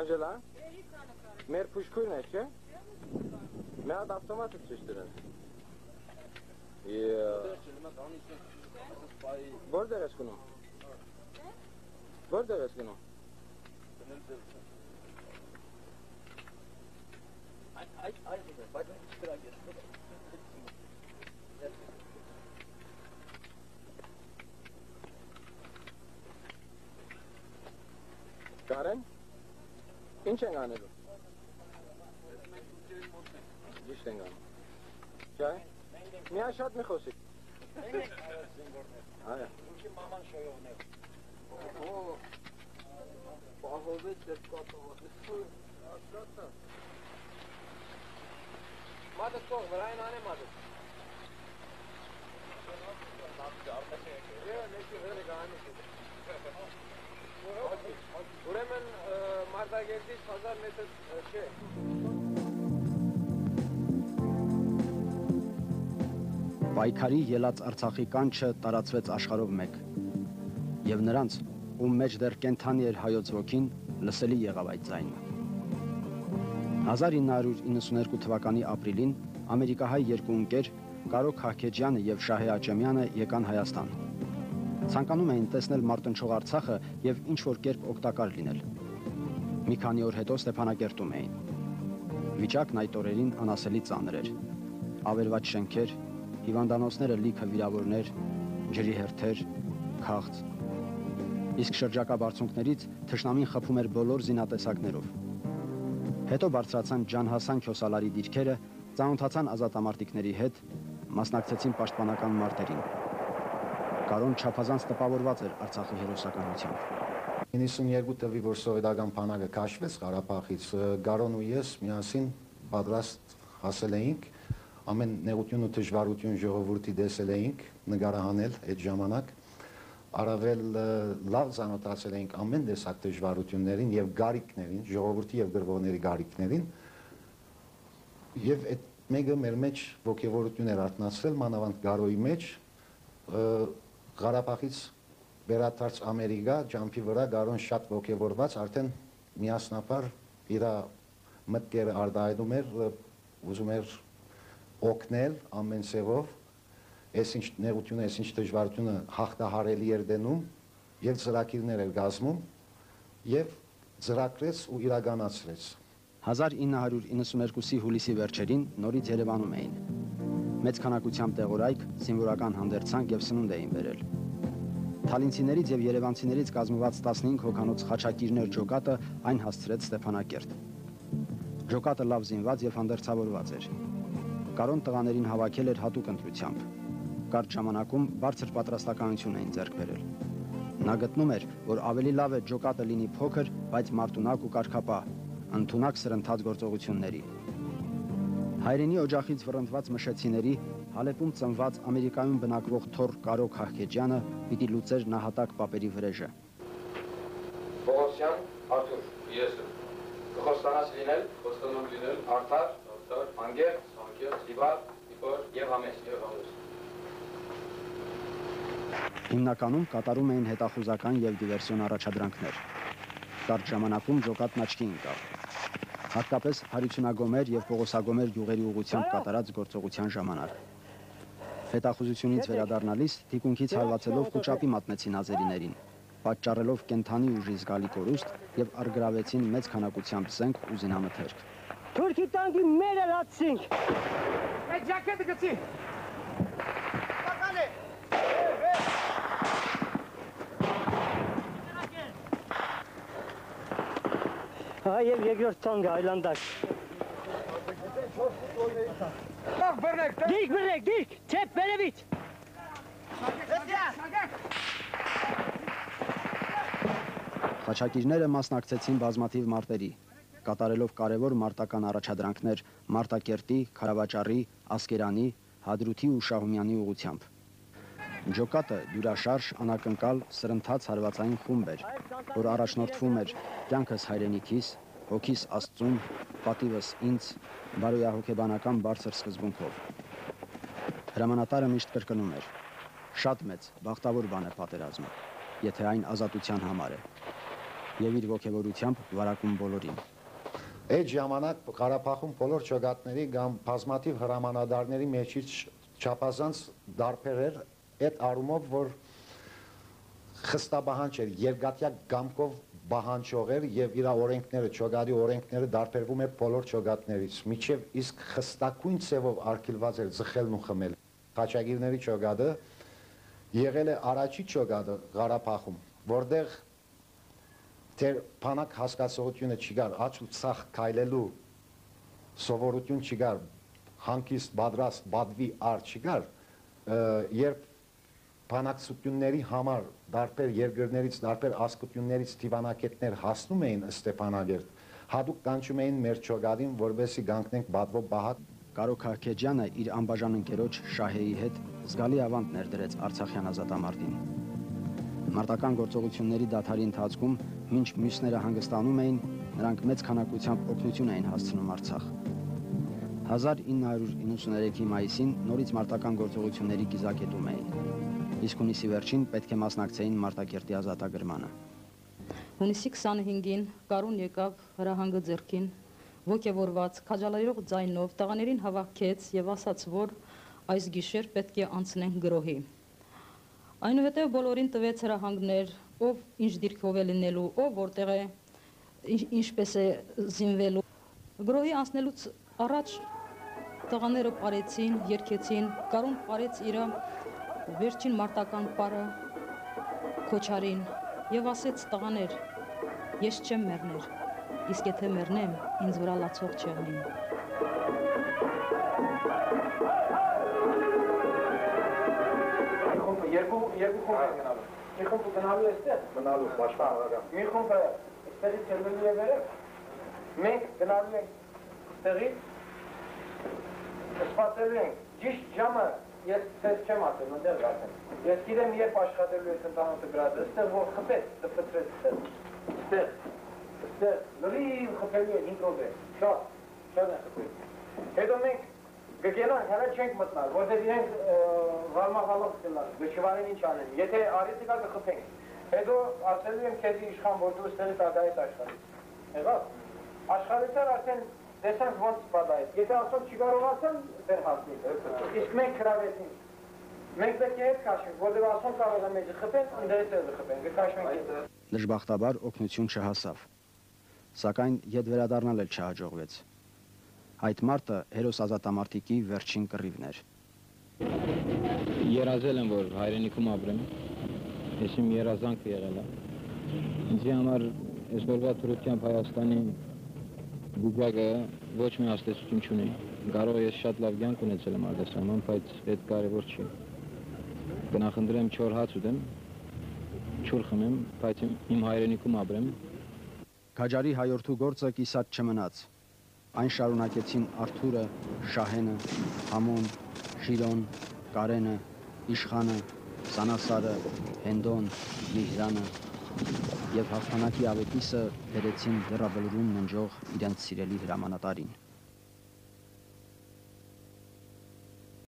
Անջելա, մեր փուշկույրն է, չէ՞։ Մի հատ ավտոմատը ցույց տվեն։ Որտեղ ես գնում։ Որտեղ ես գնում։ Կարեն, ինչ ենք անելու։ Ճիշտ ենք անում։ Չէ՞։ Միան շատ մի խոսիկ։ Այո։ Ինչի մաման շոյողներ։ Բաղովեց դեպ կատողը։ Ասրատա։ Մատը կող, վրային ան է մատը։ Ուրեմն մարտագերտից 1000 մետր չէ։ Պայքարի ելած Արցախի կանչը տարածվեց աշխարհով մեկ, եւ նրանց, ում մեջ դեռ կենթանի էր հայոց ոգին, լսելի եղավ այդ ձայնը։ 1992 թվականի ապրիլին ամերիկահայ երկու ընկեր Կարո Քահքեջյանը եւ Շահե Աճեմյանը եկան Հայաստան։ Ցանկանում էին տեսնել մարտնչող Արցախը եւ ինչ-որ կերպ օգտակար լինել։ Մի քանի օր հետո Ստեփանակերտում էին։ Վիճակն այդ օրերին անասելի ծանր էր։ Ավերված շենքեր, հիվանդանոցները լիքը վիրավորներ, ջրի հերթեր, քաղց։ Իսկ շրջակա բարձունքներից թշնամին խփում էր բոլոր զինատեսակներով։ Հետո բարձրացան Ջանհասան Քյոսալարի դիրքերը, ծանոթացան ազատամարտիկների հետ, մասնակցեցին պաշտպանական մարտերին։ Կարոն չափազանց տպավորված էր Արցախի հերոսականությամբ։ 92 տվի, որ սովետական բանակը քաշվեց Ղարաբաղից, Գարոն ու ես միասին պատրաստ հասել էինք, ամեն նեղություն ու դժվարություն ժողովրդի տեսել էինք, նկարահանել այդ ժամանակ, առավել լավ ծանոթացել էինք ամեն տեսակ դժվարություններին եւ գարիքներին, ժողովրդի եւ գրողների գարիքներին, եւ այդ մեկը մեր մեջ ոգևորություն էր արտնացրել, մանավանդ Գարոյի մեջ, Ղարաբաղից վերադարձ Ամերիկա, ջամփի վրա Գարոն շատ ոգևորված, արդեն միասնաբար իր մտքերը արտահայտում էր, ուզում էր օգնել ամեն ցեղով, այսինչ նեղությունը, այսինչ դժվարությունը հաղթահարելի էր դնում եւ ծրագիրներ էր գազմում եւ ծրագրեց ու իրականացրեց։ 1992-ի հուլիսի վերջերին նորից Երևանում էին։ Մեծ քանակությամբ տեղորայք, զինվորական հանդերձանք եւ սնունդ էին բերել։ Թալինցիներից եւ երևանցիներից կազմված 15 հոգանոց խաչակիրներ ջոկատը այն հասցրեց Ստեփանակերտ։ Ջոկատը լավ զինված եւ հանդերձավորված էր։ Կարոն տղաներին հավաքել էր հատուկ ընտրությամբ։ Կարճ ժամանակում բարձր պատրաստականություն էին ձեռք բերել։ Նա գտնում էր, որ ավելի լավ է ջոկատը լինի փոքր, բայց մարտունակ ու կարգապահ, ընդունակ սրընթաց գործողությունների։ Հայրենի օջախից վռնդված մշեցիների, Հալեպում ծնված Ամերիկայում բնակվող թոռ Կարո Քահքեջյանը պիտի լուծեր նահատակ պապերի վրեժը։ Պողոսյան, Արթուր, ես եմ։ Կխոստանաս լինել, արդար, անգեր, լիբար, եւ համես։ Հիմնականում կատարում էին հետախուզական եւ դիվերսիոն առաջադրանքներ։ Կարճ ժամանակում ջոկատն աչքի ընկավ։ Հատկապես Հարությունագոմեր եւ Պողոսագոմեր գյուղերի ուղղությամբ կատարած գործողության ժամանակ։ Հետախուզությունից վերադառնալիս թիկունքից հարվածելով խուճապի մատնեցին ազերիներին, պատճառելով կենթանի ուժի զգալի կորուստ եւ արգրավեցին մեծ քանակությամբ զենք ու զինամթերք։ Թուրքի տանկի մերը լացինք։ Այդ ջակետը գցի։ Բակալե։ Այև երկրորդ տանկը այլանդակ։ Դիրք բրեք, դիրք, չեպ վերևից։ Խաչակիրները մասնակցեցին բազմաթիվ մարտերի, կատարելով կարևոր մարտական առաջադրանքներ Մարտակերտի, Քարավաճառի, Ասկերանի, Հադրութի ու Շահումյանի ուղղությամբ։ Ջոկատը դյուրաշարժ, անակնկալ, սրընթաց հարվածային խումբ էր, որ առաջնորդվում էր կյանքս հայրենիքիս, հոգիս Աստծուն, պատիվս ինձ, բարոյահոգեբանական բարձր սկզբունքով։ Հրամանատարը միշտ կրկնում էր. շատ մեծ, բախտավոր բան է պատերազմը, եթե այն ազատության համար է։ եւ իր ողջավորությամբ վարակում բոլորին։ Այդ ժամանակ Ղարաբաղում բոլոր ճոգատների կամ բազմաթիվ հրամանատարների մեջից չափազանց դարբեր էր այդ առումով, որ խստաբահանջ էր, երկաթյա գամքով բահանջող էր եւ իր օրենքները, ճոգատի օրենքները դարբերվում է բոլոր ճոգատներից։ Միջև իսկ խստակույն ցևով արգելված էր ձխելն ու խմել։ Խաչագիրների ճոգատը եղել է առաջի ճոգատը Ղարաբաղում, որտեղ դեր բանակ հասկացողությունը չկար, աչ ու ցախ քայլելու սովորություն չկար, հանգիստ պատրաստ բադվի առ չկար, երբ բանակցությունների համար դարբեր երկրներից, դարբեր ազգություններից դիվանագետներ հասնում էին Ստեփանագերտ, հատուկ կանչում էին մեր ճոգատին, որովհետեւ գանքնենք բադվո բահակ։ Կարո Քահքեջյանը իր անբաժան ընկերոջ Շահեի հետ զգալի ավանդ ներդրեց Արցախյան ազատամարտին։ Մարտական գործողությունների դադարի ընթացքում, մինչ մյուսները հանգստանում էին, նրանք մեծ քանակությամբ օգնություն էին հասցնում Արցախ։ 1993-ի մայիսին նորից մարտական գործողությունների գիզակետում էին, իսկ հունիսի վերջին պետք է մասնակցեին Մարտակերտի ազատագրմանը։ Հունիսի 25-ին Կարուն եկավ հրահանգը ձեռքին, ոգևորված, քաջալերող ձայնով տղաներին հավաքեց եւ ասաց, որ այս գիշեր պետք է անցնենք գրոհի։ Այնուհետև բոլորին տվեց հրահանգներ, ով ինչ դիրքով է լինելու, ով որտեղ է, ինչպես է զինվելու։ Գրոհի անցնելուց առաջ տղաները պարեցին, երգեցին, Կարուն պարեց իր վերջին մարտական պարը Քոչարին եւ ասեց տղաներ, ես չեմ մեռներ, իսկ եթե մեռնեմ, ինձ վրա լացող չեղնին։ Երկու խումբ է գնալու։ Մի խումբը գնալու է այստեղ, մնալու պաշտպանական։ Մի խումբը այստեղից ելնելու է վերև։ Մենք գնալու ենք այստեղից, սպասելու ենք։ Ճիշտ ժամը ես ձեզ չեմ ասել, ընդեղ ասեմ։ Ես գիտեմ երբ աշխատելու ես ընդհանուր գրած, այստեղ որ խփեց, դպրեց այստեղ։ Այստեղ լրիվ խփելու է 5 րոպե։ Շատ է խփել։ Հետո մենք գգենան հələ չենք մտնալ, որտեղ իրենք վարմաղալով կլան, գչվարին ինչ անեն, եթե արիցի կա կխփենք, հետո ասելու եմ քեզի իշխան, որ դու ստեղից ադայից աշխարից, եղավ, աշխարիցար արդեն դեսանք ոնց պատայից, եթե ասոք չի կարողացան, դեր հասնի, իսկ մենք կրավեցինք, մենք պետք է հետ կաշենք, որտեղ ասոք կարող է մեջը խփեն, ընդերից էլ խփեն, գկաշվենք։ Դժբախտաբար օգնություն չհասավ, սակայն ետ վերադառնալ էլ չհաջողվեց։ Այդ մարտը հերոս ազատամարտիկի վերջին կռիվն էր։ Երազել եմ, որ հայրենիքում ապրեմ, ես իմ երազանքը եղել է։ Ինձի համար այսօրվա թրությամբ Հայաստանի վիճակը ոչ մի հաստեցություն չունի։ Կարող ես շատ լավ կյանք ունեցել եմ արտասահման, բայց այդ կարևոր չի։ Կնախընտրեմ չոր հաց ուտեմ, չուր խմեմ, բայց իմ հայրենիքում ապրեմ։ Քաջարի հայորդու գործը կիսատ չմնաց։ Այն շարունակեցին Արթուրը, Շահենը, Համոն, Շիրոն, Կարենը, Իշխանը, Սանասարը, Հենդոն, Միհրանը եւ հաղթանակի ավետիսը բերեցին դեռաբլուրում ննջող իրենց սիրելի հրամանատարին։